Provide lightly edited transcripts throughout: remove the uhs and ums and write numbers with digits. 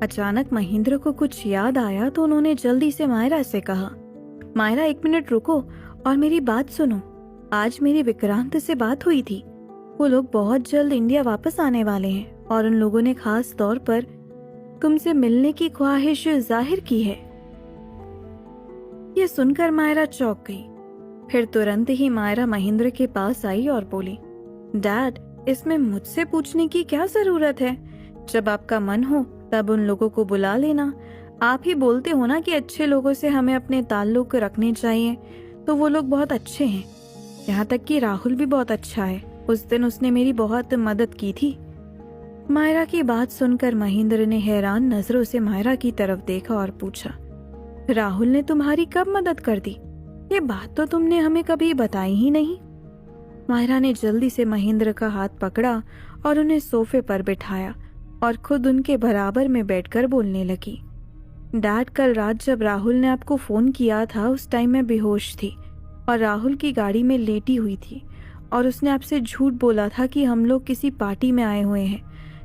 अचानक महेंद्र को कुछ याद आया तो उन्होंने जल्दी से मायरा से कहा, मायरा 1 मिनट रुको और मेरी बात सुनो। आज मेरी विक्रांत से बात हुई थी। वो लोग बहुत जल्द इंडिया वापस आने वाले हैं और उन लोगों ने खास तौर पर तुमसे मिलने की ख्वाहिश जाहिर की है। ये सुनकर मायरा चौंक गई। फिर तुरंत ही मायरा महेंद्र के पास आई और बोली, डैड, इसमें मुझसे पूछने की क्या जरूरत है? जब आपका मन हो तब उन लोगों को बुला लेना। आप ही बोलते हो ना कि अच्छे लोगों से हमें अपने ताल्लुक रखने चाहिए, तो वो लोग बहुत अच्छे हैं। यहाँ तक कि राहुल भी बहुत अच्छा है। उस दिन उसने मेरी बहुत मदद की थी। मायरा की बात सुनकर महेंद्र ने हैरान नजरों से मायरा की तरफ देखा और पूछा, राहुल ने तुम्हारी कब मदद कर दी? ये बात तो तुमने हमें कभी बताई ही नहीं। मायरा ने जल्दी से महेंद्र का हाथ पकड़ा और उन्हें सोफे पर बिठाया और खुद उनके बराबर में बैठकर बोलने लगी। डैड, कल रात जब राहुल ने आपको फोन किया था उस टाइम मैं बेहोश थी और राहुल की गाड़ी में लेटी हुई थी और उसने आपसे झूठ बोला था कि हम लोग किसी पार्टी में आए हुए हैं,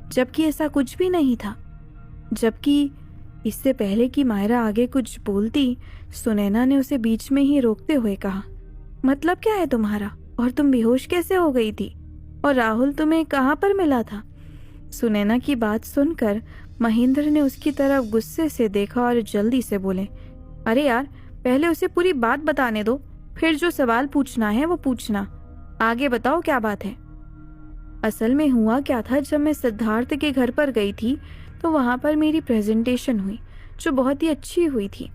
जबकि ऐसा कुछ भी नहीं था। जबकि इससे पहले कि मायरा आगे कुछ बोलती, सुनैना ने उसे बीच में ही रोकते हुए कहा, मतलब क्या है तुम्हारा? और तुम बेहोश कैसे हो गई थी? और राहुल तुम्हें कहाँ पर मिला था? सुनैना की बात सुनकर महेंद्र ने उसकी तरफ गुस्से से देखा और जल्दी से बोले, अरे यार, पहले उसे पूरी बात बताने दो, फिर जो सवाल पूछना है वो पूछना। आगे बताओ क्या बात है। असल में हुआ क्या था, जब मैं सिद्धार्थ के घर पर गई थी तो वहां पर मेरी प्रेजेंटेशन हुई जो बहुत ही अच्छी हुई थी।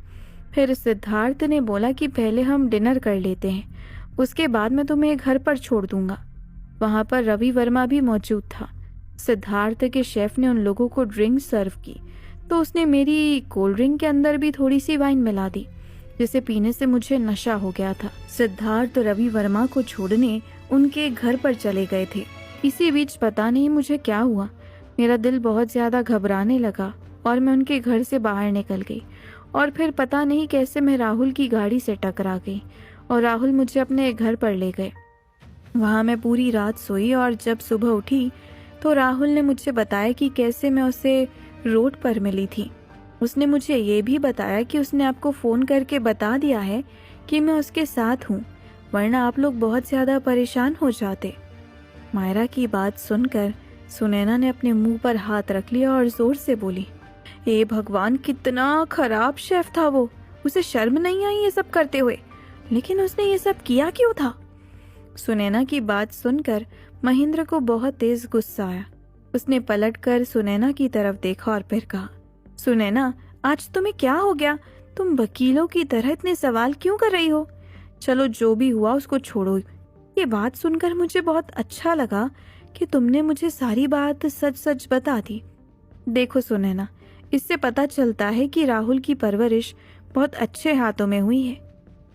फिर सिद्धार्थ ने बोला कि पहले हम डिनर कर लेते हैं, उसके बाद मैं तुम्हें घर पर छोड़ दूंगा। वहां पर रवि वर्मा भी मौजूद था। सिद्धार्थ के शेफ ने उन लोगों को ड्रिंक सर्व की तो उसने मेरी कोल्ड ड्रिंक के अंदर भी थोड़ी सी वाइन मिला दी, जिसे पीने से मुझे नशा हो गया था। सिद्धार्थ रवि वर्मा को छोड़ने उनके घर पर चले गए थे। इसी बीच पता नहीं मुझे क्या हुआ, मेरा दिल बहुत ज्यादा घबराने लगा और मैं उनके घर से बाहर निकल गई और फिर पता नहीं कैसे मैं राहुल की गाड़ी से टकरा गई और राहुल मुझे अपने घर पर ले गए। वहाँ मैं पूरी रात सोई और जब सुबह उठी तो राहुल ने मुझे बताया कि कैसे मैं उसे रोड पर मिली थी। उसने मुझे ये भी बताया कि उसने आपको फ़ोन करके बता दिया है कि मैं उसके साथ हूँ, वरना आप लोग बहुत ज़्यादा परेशान हो जाते। मायरा की बात सुनकर सुनैना ने अपने मुंह पर हाथ रख लिया और जोर से बोली, ए भगवान, कितना खराब शेफ था वो। उसे शर्म नहीं आई ये सब करते हुए? लेकिन उसने ये सब किया क्यों था? सुनैना की बात सुनकर महेंद्र को बहुत तेज गुस्सा आया। उसने पलटकर सुनैना की तरफ देखा और फिर कहा, सुनैना, आज तुम्हें क्या हो गया? तुम वकीलों की तरह इतने सवाल क्यों कर रही हो? चलो, जो भी हुआ उसको छोड़ो। ये बात सुनकर मुझे बहुत अच्छा लगा कि तुमने मुझे सारी बात सच सच बता दी। देखो सुनैना, इससे पता चलता है कि राहुल की परवरिश बहुत अच्छे हाथों में हुई है,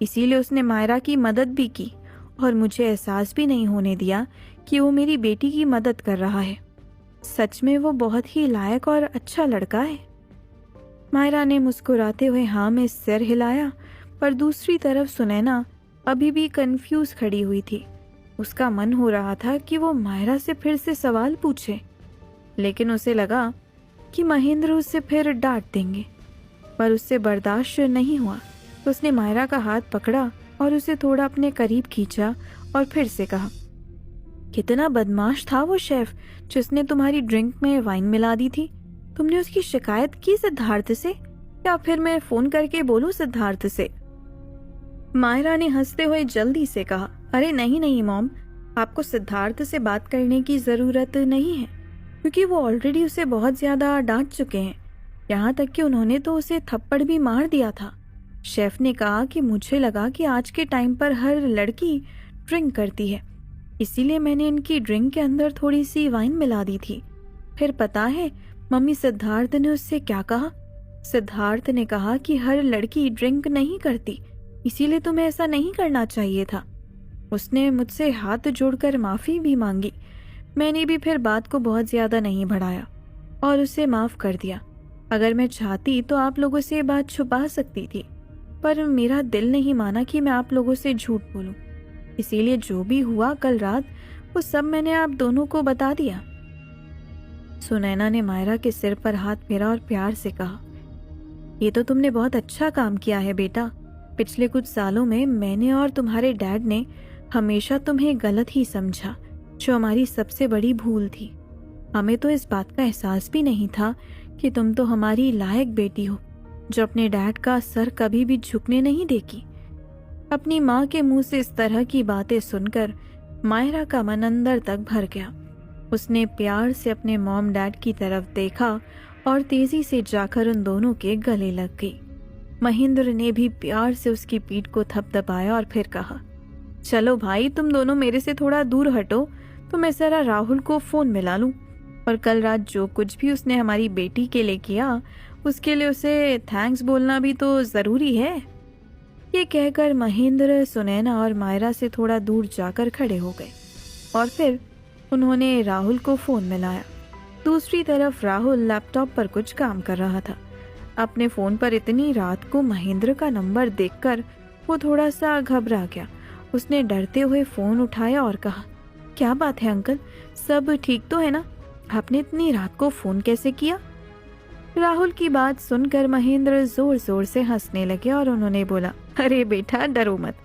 इसीलिए उसने मायरा की मदद भी की और मुझे एहसास भी नहीं होने दिया कि वो मेरी बेटी की मदद कर रहा है। सच में वो बहुत ही लायक और अच्छा लड़का है। मायरा ने मुस्कुराते हुए हाँ में सिर हिलाया, पर दूसरी तरफ सुनैना अभी भी कंफ्यूज खड़ी हुई थी। उसका मन हो रहा था कि वो मायरा से फिर से सवाल पूछे, लेकिन उसे लगा कि महेंद्र उसे फिर डांट देंगे, पर उससे बर्दाश्त नहीं हुआ तो उसने मायरा का हाथ पकड़ा और उसे थोड़ा अपने करीब खींचा और फिर से कहा, कितना बदमाश था वो शेफ जिसने तुम्हारी ड्रिंक में वाइन मिला दी थी। तुमने उसकी शिकायत की सिद्धार्थ से, या फिर मैं फोन करके बोलूं सिद्धार्थ से? मायरा ने हंसते हुए जल्दी से कहा, अरे नहीं नहीं मॉम, आपको सिद्धार्थ से बात करने की जरूरत नहीं है, क्योंकि वो ऑलरेडी उसे बहुत ज्यादा डांट चुके हैं। यहाँ तक कि उन्होंने तो उसे थप्पड़ भी मार दिया था। शेफ ने कहा कि मुझे लगा कि आज के टाइम पर हर लड़की ड्रिंक करती है, इसीलिए मैंने इनकी ड्रिंक के अंदर थोड़ी सी वाइन मिला दी थी। फिर पता है मम्मी, सिद्धार्थ ने उससे क्या कहा? सिद्धार्थ ने कहा कि हर लड़की ड्रिंक नहीं करती, इसीलिए तुम्हें ऐसा नहीं करना चाहिए था। उसने मुझसे हाथ जोड़कर माफ़ी भी मांगी। मैंने भी फिर बात को बहुत ज़्यादा नहीं बढ़ाया और उसे माफ़ कर दिया। अगर मैं चाहती तो आप लोगों से ये बात छुपा सकती थी, पर मेरा दिल नहीं माना कि मैं आप लोगों से झूठ बोलूं। इसीलिए जो भी हुआ कल रात, वो सब मैंने आप दोनों को बता दिया। सुनैना ने मायरा के सिर पर हाथ फेरा और प्यार से कहा, ये तो तुमने बहुत अच्छा काम किया है बेटा। पिछले कुछ सालों में मैंने और तुम्हारे डैड ने हमेशा तुम्हें गलत ही समझा, जो हमारी सबसे बड़ी भूल थी। हमें तो इस बात का एहसास भी नहीं था कि तुम तो हमारी लायक बेटी हो, जो अपने डैड का सर कभी भी झुकने नहीं देगी। अपनी माँ के मुंह से इस तरह की बातें सुनकर मायरा का मन अंदर तक भर गया। उसने प्यार से अपने मॉम डैड की तरफ देखा और तेजी से जाकर उन दोनों के गले लग गई। महेंद्र ने भी प्यार से उसकी पीठ को थपथपाया और फिर कहा, चलो भाई, तुम दोनों मेरे से थोड़ा दूर हटो तो मैं जरा राहुल को फोन मिला लूं, और कल रात जो कुछ भी उसने हमारी बेटी के लिए किया उसके लिए उसे थैंक्स बोलना भी तो जरूरी है। ये कहकर महेंद्र सुनैना और मायरा से थोड़ा दूर जाकर खड़े हो गए और फिर उन्होंने राहुल को फोन मिलाया। दूसरी तरफ राहुल लैपटॉप पर कुछ काम कर रहा था। अपने फोन पर इतनी रात को महेंद्र का नंबर देखकर वो थोड़ा सा घबरा गया। उसने डरते हुए फोन उठाया और कहा, क्या बात है अंकल, सब ठीक तो है ना? आपने इतनी रात को फोन कैसे किया? राहुल की बात सुनकर महेंद्र जोर जोर से हंसने लगे और उन्होंने बोला, अरे बेटा डरो मत,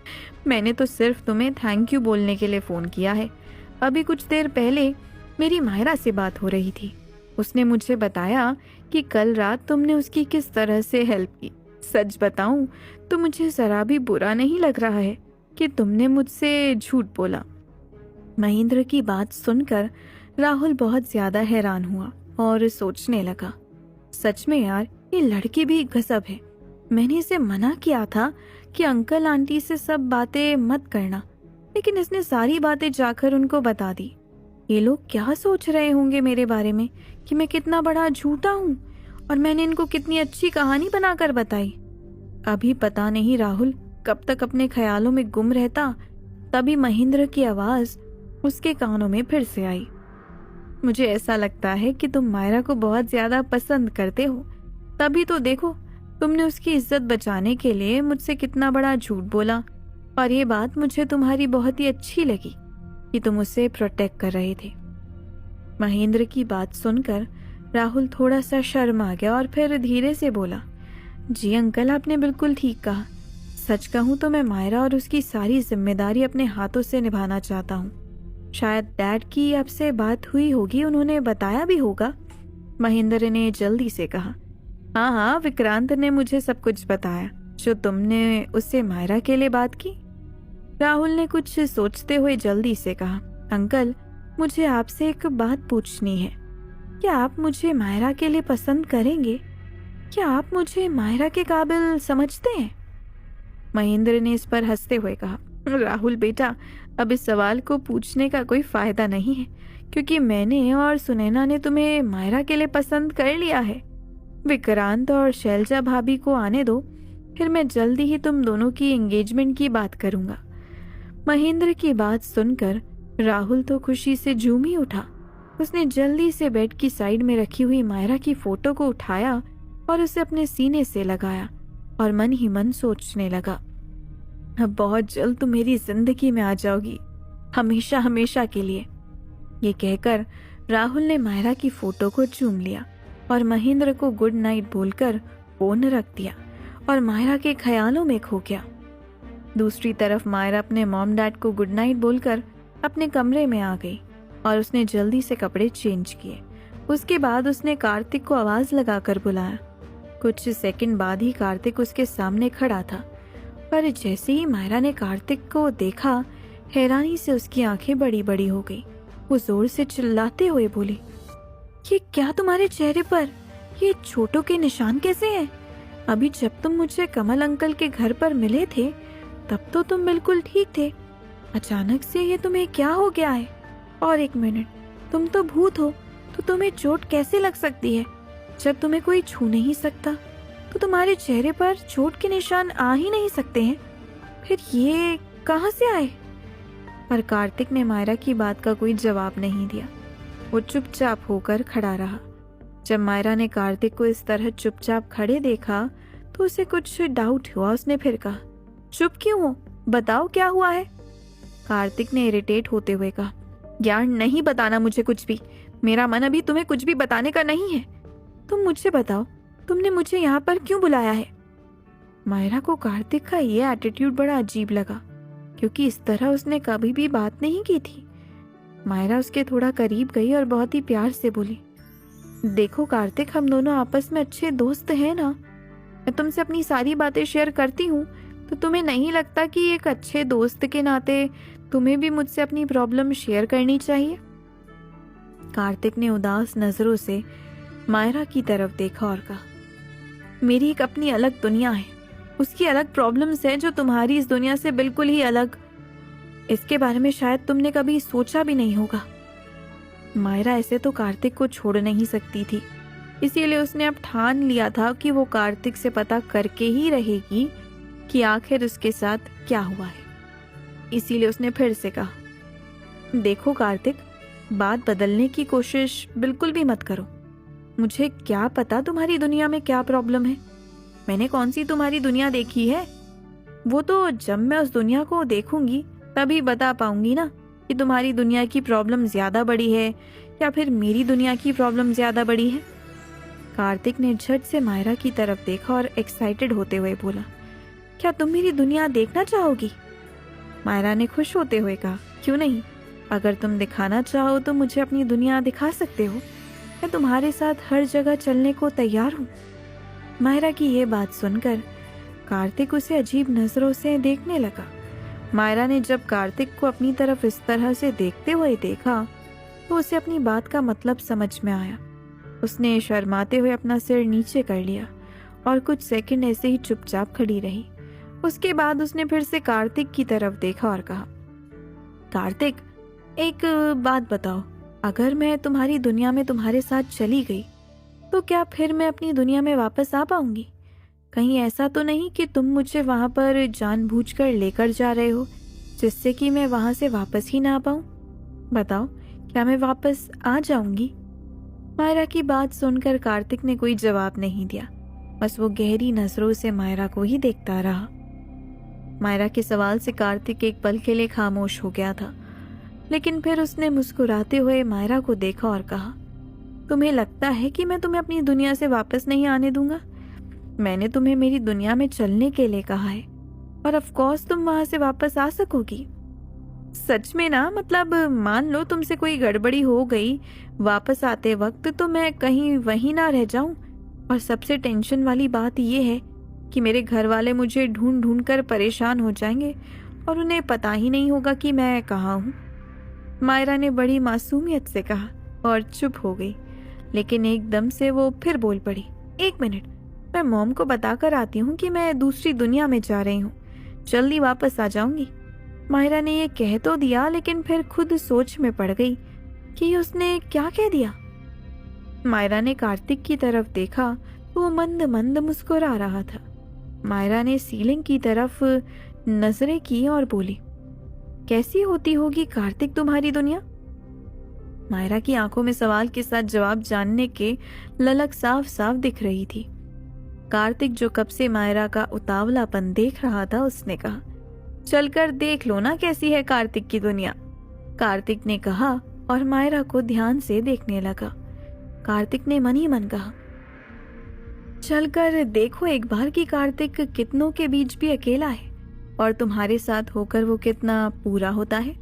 मैंने तो सिर्फ तुम्हें थैंक यू बोलने के लिए फोन किया है। अभी कुछ देर पहले मेरी मायरा से बात हो रही थी। उसने मुझे बताया कि कल रात तुमने उसकी किस तरह से हेल्प की। सच बताऊं तो मुझे जरा भी बुरा नहीं लग रहा है कि तुमने मुझसे झूठ बोला। महेंद्र की बात सुनकर राहुल बहुत ज्यादा हैरान हुआ और सोचने लगा, सच में यार, ये लड़की भी गजब है। मैंने इसे मना किया था कि अंकल आंटी से सब बातें मत करना, लेकिन इसने सारी बातें जाकर उनको बता दी। ये लोग क्या सोच रहे होंगे मेरे बारे में कि मैं कितना बड़ा झूठा हूँ, और मैंने इनको कितनी अच्छी कहानी बनाकर बताई। अभी पता नहीं राहुल कब तक अपने ख्यालों में गुम रहता। तभी महेंद्र की आवाज उसके कानों में फिर से आई, मुझे ऐसा लगता है कि तुम मायरा को बहुत ज्यादा पसंद करते हो। तभी तो देखो तुमने उसकी इज्जत बचाने के लिए मुझसे कितना बड़ा झूठ बोला, और ये बात मुझे तुम्हारी बहुत ही अच्छी लगी कि तुम उसे प्रोटेक्ट कर रहे थे। महेंद्र की बात सुनकर राहुल थोड़ा सा शर्मा गया और फिर धीरे से बोला, जी अंकल, आपने बिल्कुल ठीक कहा। सच कहूँ तो मैं मायरा और उसकी सारी जिम्मेदारी अपने हाथों से निभाना चाहता हूँ। शायद डैड की आपसे बात हुई होगी, उन्होंने बताया भी होगा। महेंद्र ने जल्दी से कहा, हाँ हाँ, विक्रांत ने मुझे सब कुछ बताया जो तुमने उससे मायरा के लिए बात की। राहुल ने कुछ सोचते हुए जल्दी से कहा, अंकल, मुझे आपसे एक बात पूछनी है। क्या आप मुझे मायरा के लिए पसंद करेंगे? क्या आप मुझे मायरा के काबिल समझते हैं? महेंद्र ने इस पर हंसते हुए कहा, राहुल बेटा, अब इस सवाल को पूछने का कोई फायदा नहीं है, क्योंकि मैंने और सुनैना ने तुम्हें मायरा के लिए पसंद कर लिया है। विक्रांत और शैलजा भाभी को आने दो, फिर मैं जल्दी ही तुम दोनों की एंगेजमेंट की बात करूंगा। महेंद्र की बात सुनकर राहुल तो खुशी से झूम ही उठा। उसने जल्दी से बेड की साइड में रखी हुई मायरा की फोटो को उठाया और उसे अपने सीने से लगाया और मन ही मन सोचने लगा, अब बहुत जल्द तुम मेरी जिंदगी में आ जाओगी, हमेशा हमेशा के लिए। ये कहकर राहुल ने मायरा की फोटो को चूम लिया और महेंद्र को गुड नाइट बोलकर फोन रख दिया और मायरा के ख्यालों में खो गया। दूसरी तरफ मायरा अपने मॉम डैड को गुड नाइट बोलकर अपने कमरे में आ गई और उसने जल्दी से कपड़े चेंज किए। उसके बाद उसने कार्तिक को आवाज लगाकर बुलाया। कुछ सेकंड बाद ही कार्तिक उसके सामने खड़ा था, पर जैसे ही मायरा ने कार्तिक को देखा, हैरानी से उसकी आंखें बड़ी बड़ी हो गई। वो जोर से चिल्लाते हुए बोली, ये क्या तुम्हारे चेहरे पर ये चोटों के निशान कैसे हैं? अभी जब तुम मुझे कमल अंकल के घर पर मिले थे तब तो तुम बिल्कुल ठीक थे, अचानक से ये तुम्हें क्या हो गया है? और एक मिनट, तुम तो भूत हो, तो तुम्हें चोट कैसे लग सकती है? जब तुम्हें कोई छू नहीं सकता तो तुम्हारे चेहरे पर चोट के निशान आ ही नहीं सकते हैं, फिर ये कहाँ से आए? पर कार्तिक ने मायरा की बात का कोई जवाब नहीं दिया। वो चुपचाप होकर खड़ा रहा। जब मायरा ने कार्तिक को इस तरह चुपचाप खड़े देखा तो उसे कुछ डाउट हुआ। उसने फिर कहा, चुप क्यों हो? बताओ क्या हुआ है? कार्तिक ने इरिटेट होते हुए कहा, यार नहीं बताना मुझे कुछ भी, मेरा मन अभी तुम्हें कुछ भी बताने का नहीं है। तुम मुझसे बताओ, तुमने मुझे यहाँ पर क्यों बुलाया है? मायरा को कार्तिक का ये एटीट्यूड बड़ा अजीब लगा, क्योंकि इस तरह उसने कभी भी बात नहीं की थी। मायरा उसके थोड़ा करीब गई और बहुत ही प्यार से बोली, देखो कार्तिक, हम दोनों आपस में अच्छे दोस्त हैं ना। मैं तुमसे अपनी सारी बातें शेयर करती हूँ, तो तुम्हें नहीं लगता कि एक अच्छे दोस्त के नाते तुम्हें भी मुझसे अपनी प्रॉब्लम शेयर करनी चाहिए? कार्तिक ने उदास नजरों से मायरा की तरफ देखा और कहा, मेरी एक अपनी अलग दुनिया है, उसकी अलग प्रॉब्लम्स हैं जो तुम्हारी इस दुनिया से बिल्कुल ही अलग। इसके बारे में शायद तुमने कभी सोचा भी नहीं होगा। मायरा ऐसे तो कार्तिक को छोड़ नहीं सकती थी, इसीलिए उसने अब ठान लिया था कि वो कार्तिक से पता करके ही रहेगी कि आखिर उसके साथ क्या हुआ है। इसीलिए उसने फिर से कहा, देखो कार्तिक, बात बदलने की कोशिश बिल्कुल भी मत करो। मुझे क्या पता तुम्हारी दुनिया में क्या प्रॉब्लम है। मैंने कौन सी तुम्हारी दुनिया देखी है? वो तो जब मैं उस दुनिया को देखूंगी तभी बता पाऊंगी ना कि तुम्हारी दुनिया की प्रॉब्लम ज्यादा बड़ी है या फिर मेरी दुनिया की प्रॉब्लम ज्यादा बड़ी है। कार्तिक ने झट से मायरा की तरफ देखा और एक्साइटेड होते हुए बोला, क्या तुम मेरी दुनिया देखना चाहोगी? मायरा ने खुश होते हुए कहा, क्यों नहीं, अगर तुम दिखाना चाहो तो मुझे अपनी दुनिया दिखा सकते हो। मैं तुम्हारे साथ हर जगह चलने को तैयार हूँ। मायरा की ये बात सुनकर कार्तिक उसे अजीब नजरों से देखने लगा। मायरा ने जब कार्तिक को अपनी तरफ इस तरह से देखते हुए देखा तो उसे अपनी बात का मतलब समझ में आया। उसने शर्माते हुए अपना सिर नीचे कर लिया और कुछ सेकंड ऐसे ही चुपचाप खड़ी रही। उसके बाद उसने फिर से कार्तिक की तरफ देखा और कहा, कार्तिक, एक बात बताओ, अगर मैं तुम्हारी दुनिया में तुम्हारे साथ चली गई तो क्या फिर मैं अपनी दुनिया में वापस आ पाऊंगी? कहीं ऐसा तो नहीं कि तुम मुझे वहां पर जानबूझकर लेकर जा रहे हो जिससे कि मैं वहां से वापस ही ना आ पाऊं? बताओ, क्या मैं वापस आ जाऊंगी? मायरा की बात सुनकर कार्तिक ने कोई जवाब नहीं दिया, बस वो गहरी नजरों से मायरा को ही देखता रहा। मायरा के सवाल से कार्तिक एक पल के लिए खामोश हो गया था, लेकिन फिर उसने मुस्कुराते हुए मायरा को देखा और कहा, तुम्हें लगता है कि मैं तुम्हें अपनी दुनिया से वापस नहीं आने दूंगा? मैंने तुम्हें मेरी दुनिया में चलने के लिए कहा है और ऑफ कोर्स तुम वहां से वापस आ सकोगी। सच में ना, मतलब मान लो तुमसे कोई गड़बड़ी हो गई वापस आते वक्त, तो मैं कहीं वहीं ना रह जाऊं। और सबसे टेंशन वाली बात ये है कि मेरे घर वाले मुझे ढूंढ ढूंढ कर परेशान हो जाएंगे और उन्हें पता ही नहीं होगा कि मैं कहाँ हूँ। मायरा ने बड़ी मासूमियत से कहा और चुप हो गई, लेकिन एकदम से वो फिर बोल पड़ी, एक मिनट, मैं मॉम को बताकर आती हूँ कि मैं दूसरी दुनिया में जा रही हूँ, जल्दी वापस आ जाऊंगी। मायरा ने ये कह तो दिया, लेकिन फिर खुद सोच में पड़ गई कि उसने क्या कह दिया। मायरा ने कार्तिक की तरफ देखा तो वो मंद मंद मुस्कुरा रहा था। मायरा ने सीलिंग की तरफ नजरें की और बोली, कैसी होती होगी कार्तिक तुम्हारी दुनिया? मायरा की आंखों में सवाल के साथ जवाब जानने के ललक साफ साफ दिख रही थी। कार्तिक, जो कब से मायरा का उतावलापन देख रहा था, उसने कहा, चलकर देख लो ना कैसी है कार्तिक की दुनिया। कार्तिक ने कहा और मायरा को ध्यान से देखने लगा। कार्तिक ने मन ही मन कहा, चलकर देखो एक बार कि कार्तिक कितनों के बीच भी अकेला है और तुम्हारे साथ होकर वो कितना पूरा होता है।